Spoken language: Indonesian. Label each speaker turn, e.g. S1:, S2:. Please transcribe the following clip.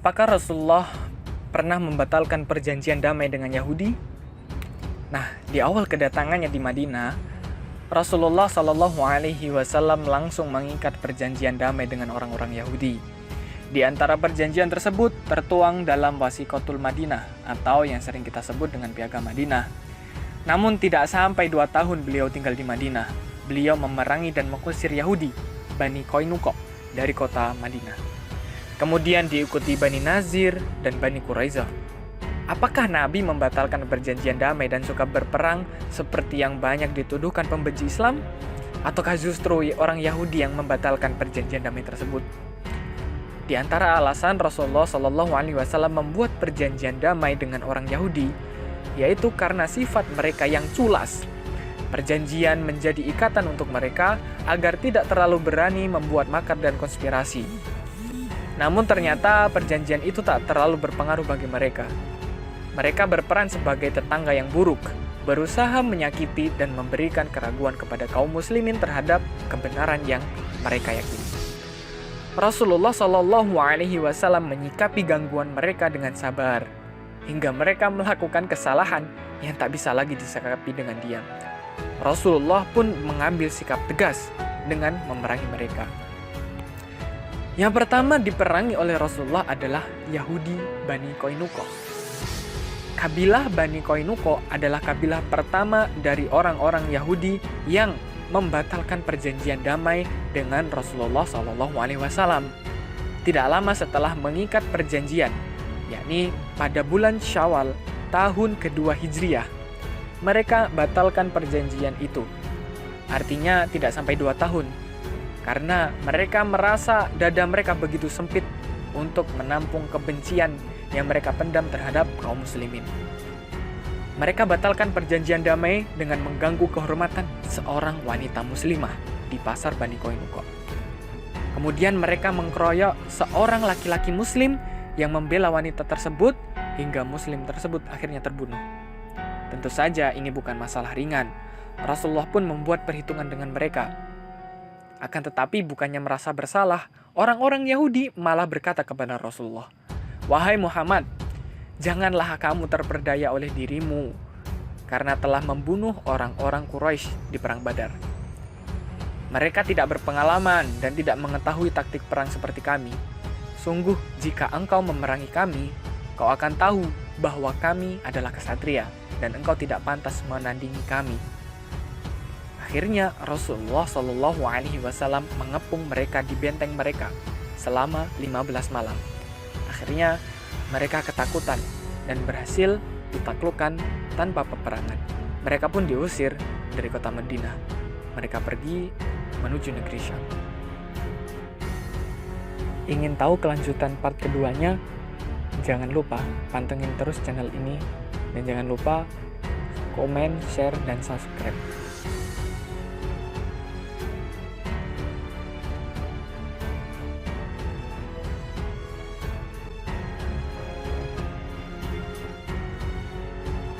S1: Apakah Rasulullah pernah membatalkan perjanjian damai dengan Yahudi? Nah, di awal kedatangannya di Madinah, Rasulullah Shallallahu Alaihi Wasallam langsung mengikat perjanjian damai dengan orang-orang Yahudi. Di antara perjanjian tersebut tertuang dalam Wasiqatul Madinah atau yang sering kita sebut dengan Piagam Madinah. Namun tidak sampai 2 tahun beliau tinggal di Madinah, beliau memerangi dan mengusir Yahudi, Bani Qainuqa, dari kota Madinah. Kemudian diikuti Bani Nazir dan Bani Quraisyah. Apakah Nabi membatalkan perjanjian damai dan suka berperang seperti yang banyak dituduhkan pembenci Islam? Ataukah justru orang Yahudi yang membatalkan perjanjian damai tersebut? Di antara alasan Rasulullah Shallallahu Alaihi Wasallam membuat perjanjian damai dengan orang Yahudi, yaitu karena sifat mereka yang culas. Perjanjian menjadi ikatan untuk mereka agar tidak terlalu berani membuat makar dan konspirasi. Namun ternyata perjanjian itu tak terlalu berpengaruh bagi mereka. Mereka berperan sebagai tetangga yang buruk, berusaha menyakiti dan memberikan keraguan kepada kaum muslimin terhadap kebenaran yang mereka yakini. Rasulullah Shallallahu Alaihi Wasallam menyikapi gangguan mereka dengan sabar, hingga mereka melakukan kesalahan yang tak bisa lagi disikapi dengan diam. Rasulullah pun mengambil sikap tegas dengan memerangi mereka. Yang pertama diperangi oleh Rasulullah adalah Yahudi Bani Qainuqa. Kabilah Bani Qainuqa adalah kabilah pertama dari orang-orang Yahudi yang membatalkan perjanjian damai dengan Rasulullah SAW. Tidak lama setelah mengikat perjanjian, yakni pada bulan Syawal tahun kedua Hijriah, mereka batalkan perjanjian itu. Artinya tidak sampai 2 tahun. Karena mereka merasa dada mereka begitu sempit untuk menampung kebencian yang mereka pendam terhadap kaum muslimin. Mereka batalkan perjanjian damai dengan mengganggu kehormatan seorang wanita muslimah di pasar Bani Qainuqa. Kemudian mereka mengkeroyok seorang laki-laki muslim yang membela wanita tersebut hingga muslim tersebut akhirnya terbunuh. Tentu saja ini bukan masalah ringan. Rasulullah pun membuat perhitungan dengan mereka. Akan tetapi bukannya merasa bersalah, orang-orang Yahudi malah berkata kepada Rasulullah, "Wahai Muhammad, janganlah kamu terperdaya oleh dirimu, karena telah membunuh orang-orang Quraisy di perang Badar. Mereka tidak berpengalaman dan tidak mengetahui taktik perang seperti kami. Sungguh, jika engkau memerangi kami, kau akan tahu bahwa kami adalah kesatria, dan engkau tidak pantas menandingi kami." Akhirnya Rasulullah Shallallahu Alaihi Wasallam mengepung mereka di benteng mereka selama 15 malam. Akhirnya mereka ketakutan dan berhasil ditaklukkan tanpa peperangan. Mereka pun diusir dari kota Madinah. Mereka pergi menuju negeri Syam. Ingin tahu kelanjutan part keduanya? Jangan lupa pantengin terus channel ini dan jangan lupa komen, share, dan subscribe.